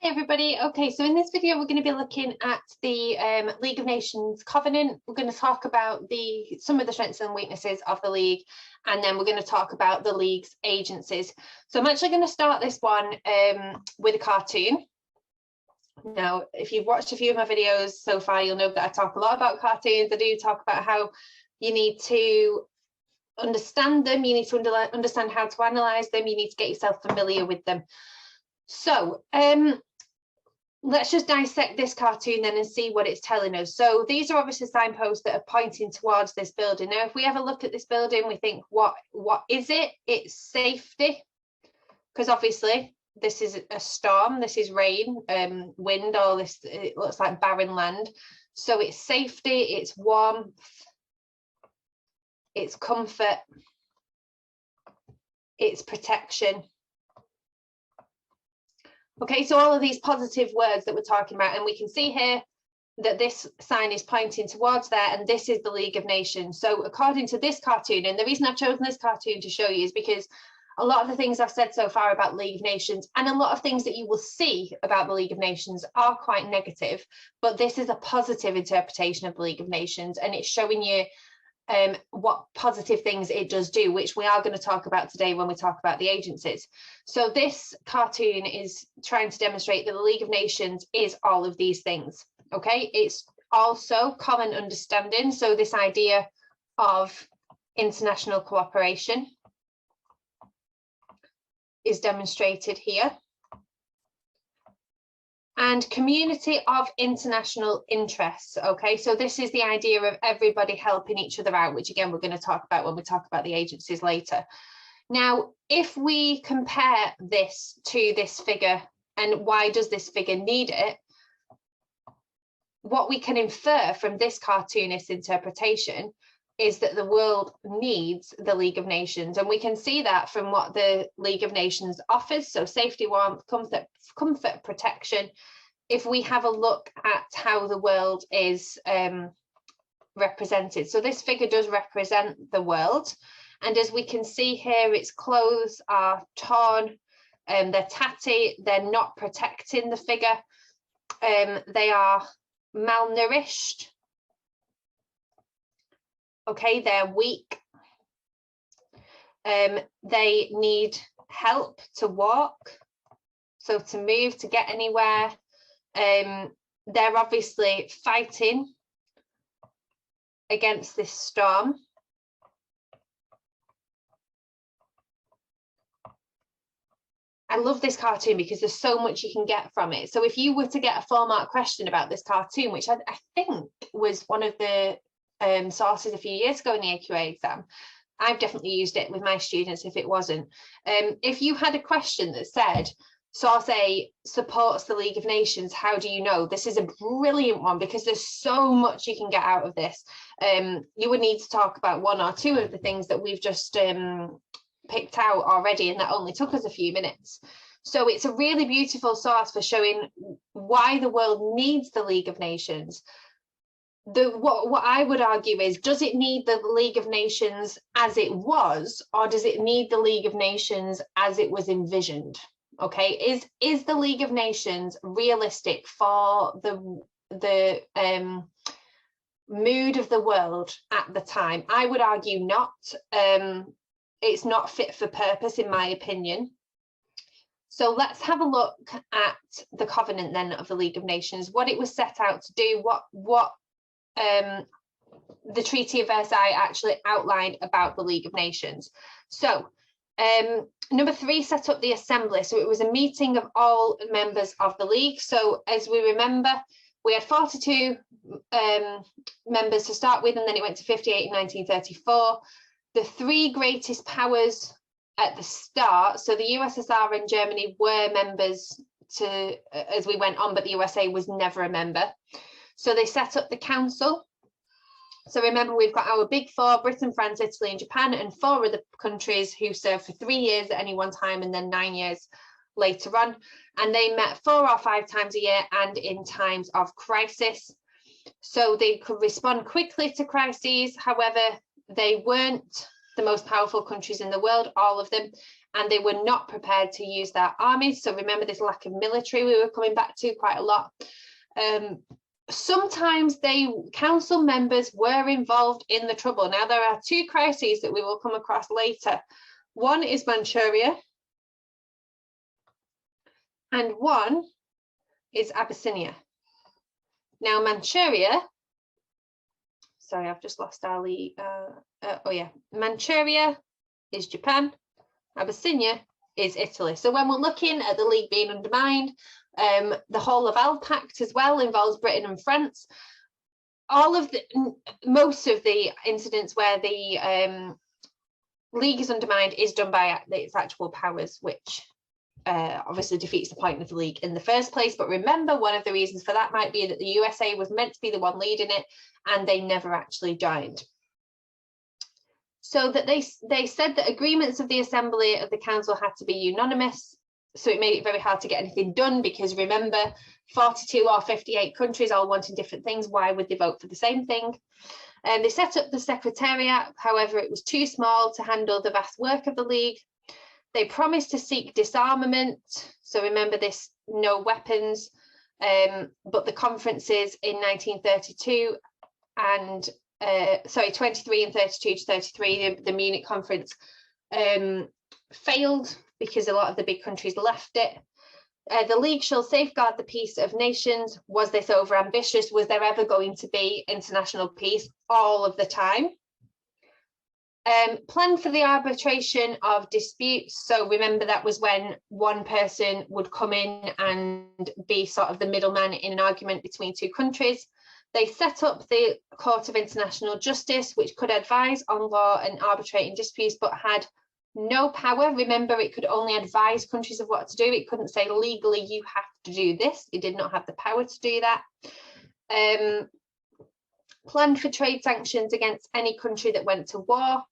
Hey everybody. Okay, so in this video we're going to be looking at the League of Nations Covenant. We're going to talk about some of the strengths and weaknesses of the League, and then we're going to talk about the League's agencies. So I'm actually going to start this one with a cartoon. Now, if you've watched a few of my videos so far, you'll know that I talk a lot about cartoons. I do talk about how you need to understand them, you need to understand how to analyse them, you need to get yourself familiar with them. So let's just dissect this cartoon then and see what it's telling us. So these are obviously signposts that are pointing towards this building. Now, if we have a look at this building, we think, what is it? It's safety, because obviously this is a storm, this is rain, wind, all this, it looks like barren land. So it's safety, it's warmth, it's comfort, it's protection. Okay, so all of these positive words that we're talking about, and we can see here that this sign is pointing towards there, and this is the League of Nations. So according to this cartoon, and the reason I've chosen this cartoon to show you is because a lot of the things I've said so far about League of Nations and a lot of things that you will see about the League of Nations are quite negative, but this is a positive interpretation of the League of Nations, and it's showing you what positive things it does do, which we are going to talk about today when we talk about the agencies. So this cartoon is trying to demonstrate that the League of Nations is all of these things. Okay, it's also common understanding, so this idea of international cooperation is demonstrated here, and community of international interests. Okay, so this is the idea of everybody helping each other out, which again we're going to talk about when we talk about the agencies later. Now, if we compare this to this figure, and why does this figure need it, what we can infer from this cartoonist interpretation is that the world needs the League of Nations, and we can see that from what the League of Nations offers. So safety, warmth, comfort, protection. If we have a look at how the world is represented, so this figure does represent the world, and as we can see here, its clothes are torn, they're tatty, they're not protecting the figure, they are malnourished. Okay, they're weak. They need help to walk, so to move, to get anywhere. They're obviously fighting against this storm. I love this cartoon because there's so much you can get from it. So if you were to get a 4-mark question about this cartoon, which I think was one of the sources a few years ago in the AQA exam, I've definitely used it with my students if it wasn't. If you had a question that said, source A supports the League of Nations, how do you know? This is a brilliant one because there's so much you can get out of this. You would need to talk about 1 or 2 of the things that we've just picked out already, and that only took us a few minutes. So it's a really beautiful source for showing why the world needs the League of Nations. What I would argue is, does it need the League of Nations as it was, or does it need the League of Nations as it was envisioned? Okay, is the League of Nations realistic for the mood of the world at the time? I would argue not. It's not fit for purpose, in my opinion. So let's have a look at the covenant then of the League of Nations, what it was set out to do, what the Treaty of Versailles actually outlined about the League of Nations. So number 3 set up the assembly. So it was a meeting of all members of the League. So as we remember, we had 42 members to start with, and then it went to 58 in 1934. The 3 greatest powers at the start, so the USSR and Germany were members as we went on, but the USA was never a member. So they set up the council. So remember, we've got our big 4, Britain, France, Italy and Japan, and 4 other countries who served for 3 years at any one time, and then 9 years later on. And they met 4 or 5 times a year and in times of crisis. So they could respond quickly to crises. However, they weren't the most powerful countries in the world, all of them, and they were not prepared to use their armies. So remember this lack of military we were coming back to quite a lot. Sometimes council members were involved in the trouble. Now there are two crises that we will come across later. One is Manchuria, and one is Abyssinia. Now Manchuria, sorry, I've just lost our lead. Manchuria is Japan, Abyssinia is Italy. So when we're looking at the League being undermined, the whole Laval Pact as well involves Britain and France. Most of the incidents where the League is undermined is done by its actual powers, which obviously defeats the point of the League in the first place. But remember, one of the reasons for that might be that the USA was meant to be the one leading it, and they never actually joined. So that they said that agreements of the Assembly of the Council had to be unanimous. So it made it very hard to get anything done, because remember, 42 or 58 countries all wanting different things. Why would they vote for the same thing? They set up the Secretariat. However, it was too small to handle the vast work of the League. They promised to seek disarmament. So remember this, no weapons. But the conferences in 1932 and 23 and 32 to 33, the Munich conference failed because a lot of the big countries left it. The League shall safeguard the peace of nations. Was this overambitious? Was there ever going to be international peace all of the time? Plan for the arbitration of disputes. So remember, that was when one person would come in and be sort of the middleman in an argument between two countries. They set up the Court of International Justice, which could advise on law and arbitrate in disputes, but had no power. Remember, it could only advise countries of what to do. It couldn't say legally you have to do this. It did not have the power to do that. Planned for trade sanctions against any country that went to war.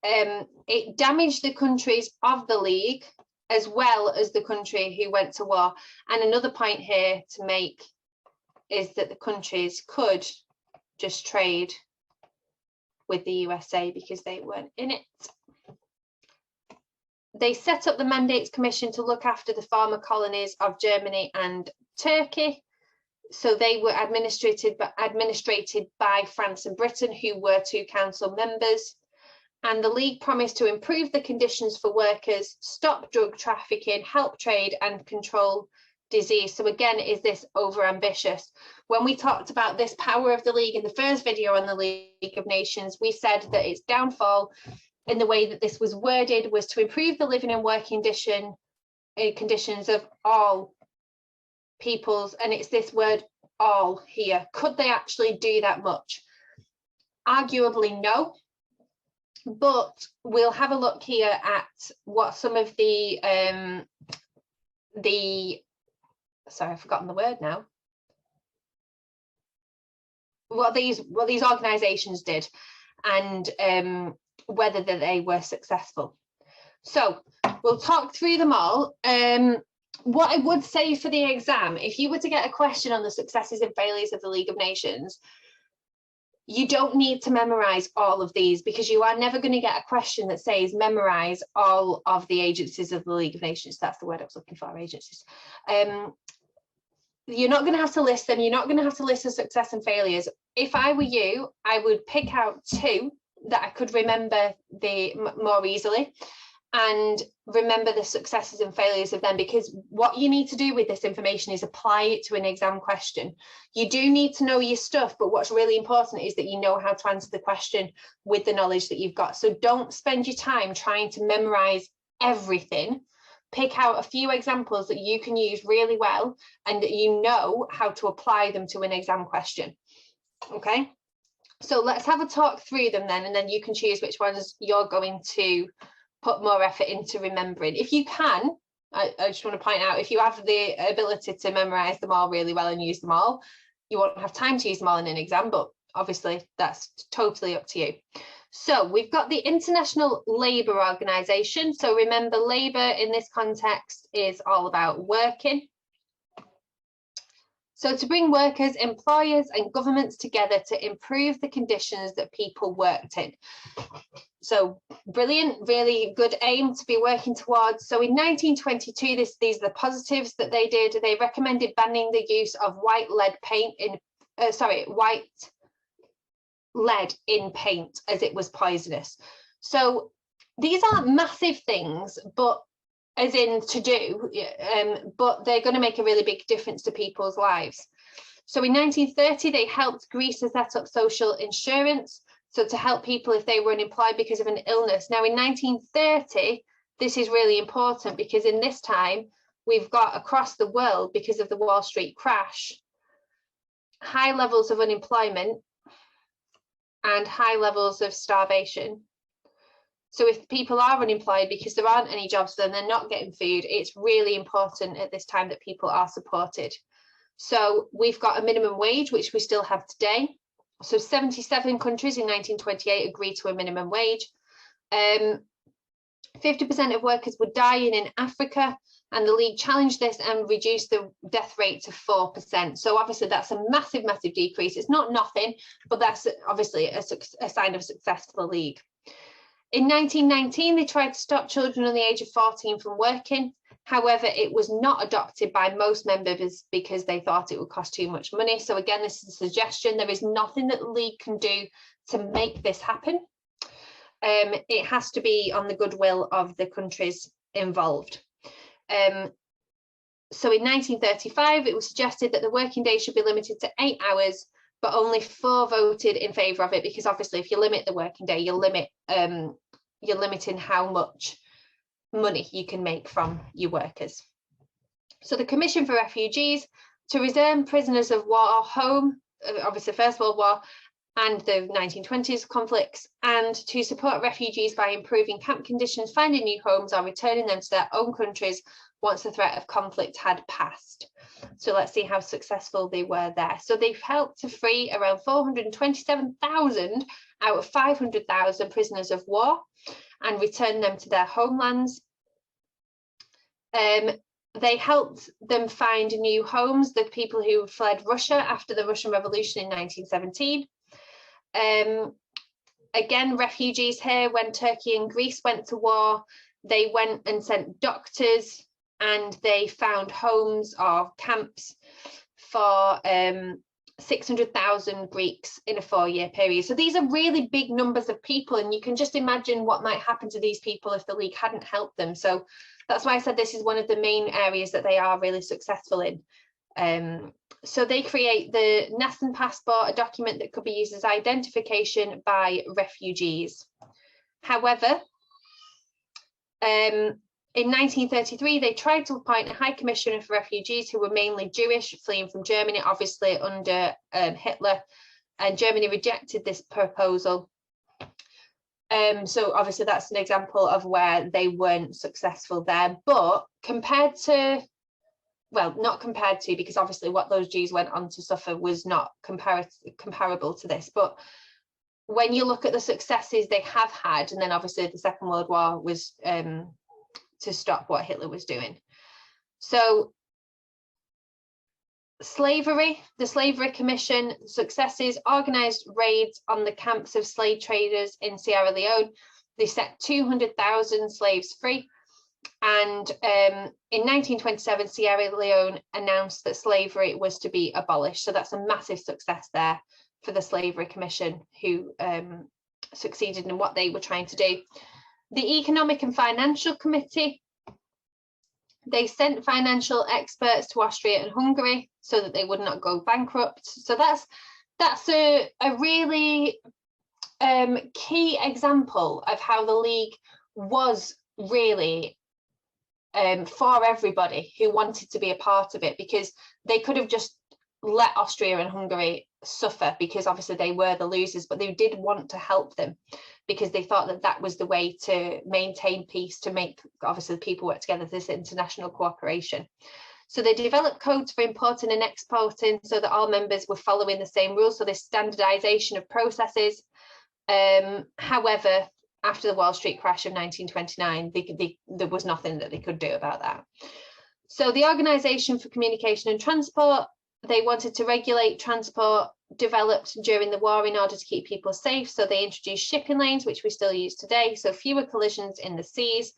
It damaged the countries of the League as well as the country who went to war. And another point here to make is that the countries could just trade with the USA because they weren't in it. They set up the Mandates Commission to look after the former colonies of Germany and Turkey. So they were administrated by France and Britain, who were two council members. And the League promised to improve the conditions for workers, stop drug trafficking, help trade and control disease. So again, is this overambitious? When we talked about this power of the League in the first video on the League of Nations, we said that its downfall in the way that this was worded was to improve the living and working conditions of all peoples. And it's this word all here. Could they actually do that much? Arguably no. But we'll have a look here at what some of the sorry, I've forgotten the word now. What these organizations did, and whether they were successful. So we'll talk through them all. What I would say for the exam, if you were to get a question on the successes and failures of the League of Nations, you don't need to memorize all of these, because you are never going to get a question that says memorize all of the agencies of the League of Nations. That's the word I was looking for, agencies. You're not going to have to list them. You're not going to have to list the success and failures. If I were you, I would pick out two that I could remember more easily, and remember the successes and failures of them, because what you need to do with this information is apply it to an exam question. You do need to know your stuff, but what's really important is that you know how to answer the question with the knowledge that you've got. So don't spend your time trying to memorize everything. Pick out a few examples that you can use really well and that you know how to apply them to an exam question. Okay, so let's have a talk through them then, and then you can choose which ones you're going to put more effort into remembering. If you can, I just want to point out, if you have the ability to memorize them all really well and use them all, you won't have time to use them all in an exam, but obviously that's totally up to you. So we've got the International Labour Organization. So remember, labour in this context is all about working. So to bring workers, employers and governments together to improve the conditions that people worked in. So brilliant, really good aim to be working towards. So in 1922, these are the positives that they did. They recommended banning the use of white lead in paint as it was poisonous. So these aren't massive things, but as in to do, but they're going to make a really big difference to people's lives. So in 1930, they helped Greece to set up social insurance, so to help people if they were unemployed because of an illness. Now in 1930, this is really important because in this time, we've got across the world, because of the Wall Street crash, high levels of unemployment and high levels of starvation. So if people are unemployed because there aren't any jobs, then they're not getting food. It's really important at this time that people are supported. So we've got a minimum wage, which we still have today. So 77 countries in 1928 agreed to a minimum wage. 50% of workers were dying in Africa, and the League challenged this and reduced the death rate to 4%. So obviously that's a massive, massive decrease. It's not nothing, but that's obviously a sign of success for the League. In 1919, they tried to stop children under the age of 14 from working. However, it was not adopted by most members because they thought it would cost too much money. So again, this is a suggestion. There is nothing that the League can do to make this happen. It has to be on the goodwill of the countries involved. So in 1935, it was suggested that the working day should be limited to 8 hours, but only 4 voted in favour of it, because obviously if you limit the working day, you're limiting how much money you can make from your workers. So the Commission for Refugees to return prisoners of war home, obviously First World War and the 1920s conflicts, and to support refugees by improving camp conditions, finding new homes or returning them to their own countries once the threat of conflict had passed. So let's see how successful they were there. So they've helped to free around 427,000 out of 500,000 prisoners of war and return them to their homelands. They helped them find new homes, the people who fled Russia after the Russian Revolution in 1917. Again, refugees here, when Turkey and Greece went to war, they went and sent doctors and they found homes or camps for 600,000 Greeks in a 4-year period. So these are really big numbers of people, and you can just imagine what might happen to these people if the League hadn't helped them. So that's why I said this is one of the main areas that they are really successful in. So they create the Nathan Passport, a document that could be used as identification by refugees. However, in 1933, they tried to appoint a High Commissioner for Refugees who were mainly Jewish, fleeing from Germany, obviously under Hitler, and Germany rejected this proposal. So obviously that's an example of where they weren't successful there, but compared to, well, not compared to, because obviously what those Jews went on to suffer was not comparable to this, but when you look at the successes they have had, and then obviously the Second World War was to stop what Hitler was doing. So slavery, the Slavery Commission successes, organised raids on the camps of slave traders in Sierra Leone. They set 200,000 slaves free. And in 1927, Sierra Leone announced that slavery was to be abolished. So that's a massive success there for the Slavery Commission, who succeeded in what they were trying to do. The Economic and Financial Committee, they sent financial experts to Austria and Hungary so that they would not go bankrupt. So that's a really key example of how the League was really for everybody who wanted to be a part of it, because they could have just let Austria and Hungary suffer because obviously they were the losers, but they did want to help them because they thought that that was the way to maintain peace, to make obviously people work together, this international cooperation. So they developed codes for importing and exporting so that all members were following the same rules, so this standardization of processes. However, after the Wall Street crash of 1929, there was nothing that they could do about that. So the Organisation for Communication and Transport, they wanted to regulate transport developed during the war in order to keep people safe. So they introduced shipping lanes, which we still use today, so fewer collisions in the seas.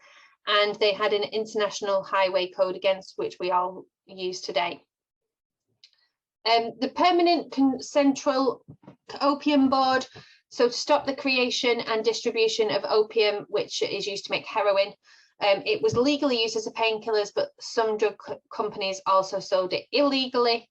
And they had an international highway code against which we all use today. The Permanent Central Opium Board, so to stop the creation and distribution of opium, which is used to make heroin. It was legally used as a painkillers, but some drug companies also sold it illegally.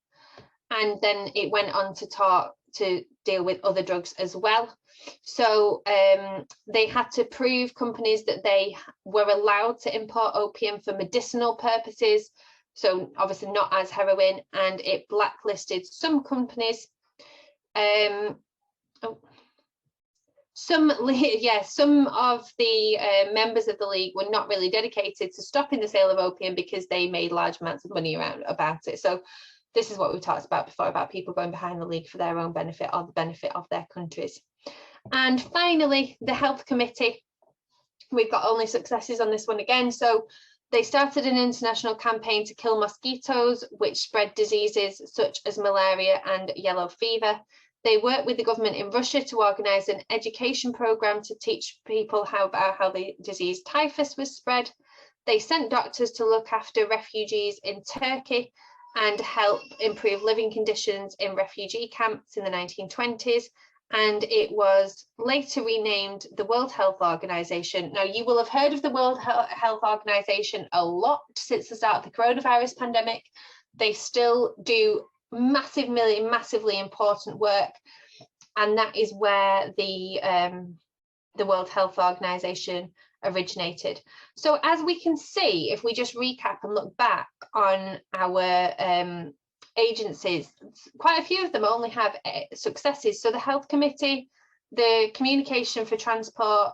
And then it went on to deal with other drugs as well. So they had to prove, companies, that they were allowed to import opium for medicinal purposes. So obviously not as heroin, and it blacklisted some companies. Some of the members of the league were not really dedicated to stopping the sale of opium because they made large amounts of money about it. So this is what we talked about before, about people going behind the league for their own benefit or the benefit of their countries. And finally, the Health Committee. We've got only successes on this one again. So they started an international campaign to kill mosquitoes, which spread diseases such as malaria and yellow fever. They worked with the government in Russia to organise an education programme to teach people how the disease typhus was spread. They sent doctors to look after refugees in Turkey and help improve living conditions in refugee camps in the 1920s. And it was later renamed the World Health Organization. Now, you will have heard of the World Health Organization a lot since the start of the coronavirus pandemic. They still do massively important work, and that is where the World Health Organization originated. So as we can see, if we just recap and look back on our agencies, quite a few of them only have successes. So the Health Committee, the Communication for Transport,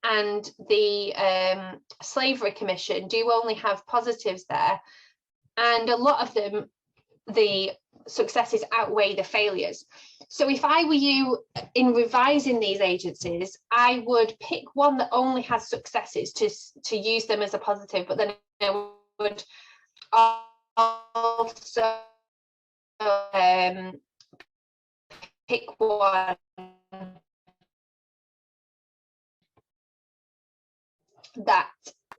and the Slavery Commission do only have positives there, and a lot of them, the successes outweigh the failures. So if I were you, in revising these agencies, I would pick one that only has successes to use them as a positive, but then I would also pick one that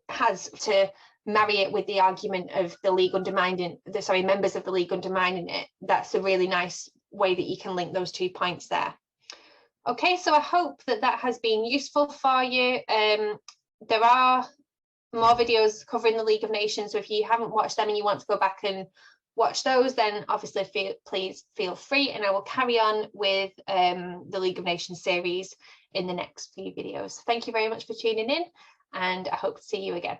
has to marry it with the argument of the league undermining members of the league undermining it. That's a really nice way that you can link those 2 points there. Okay, so I hope that has been useful for you. There are more videos covering the League of Nations, so if you haven't watched them and you want to go back and watch those, then obviously please feel free, and I will carry on with the League of Nations series in the next few videos. Thank you very much for tuning in, and I hope to see you again.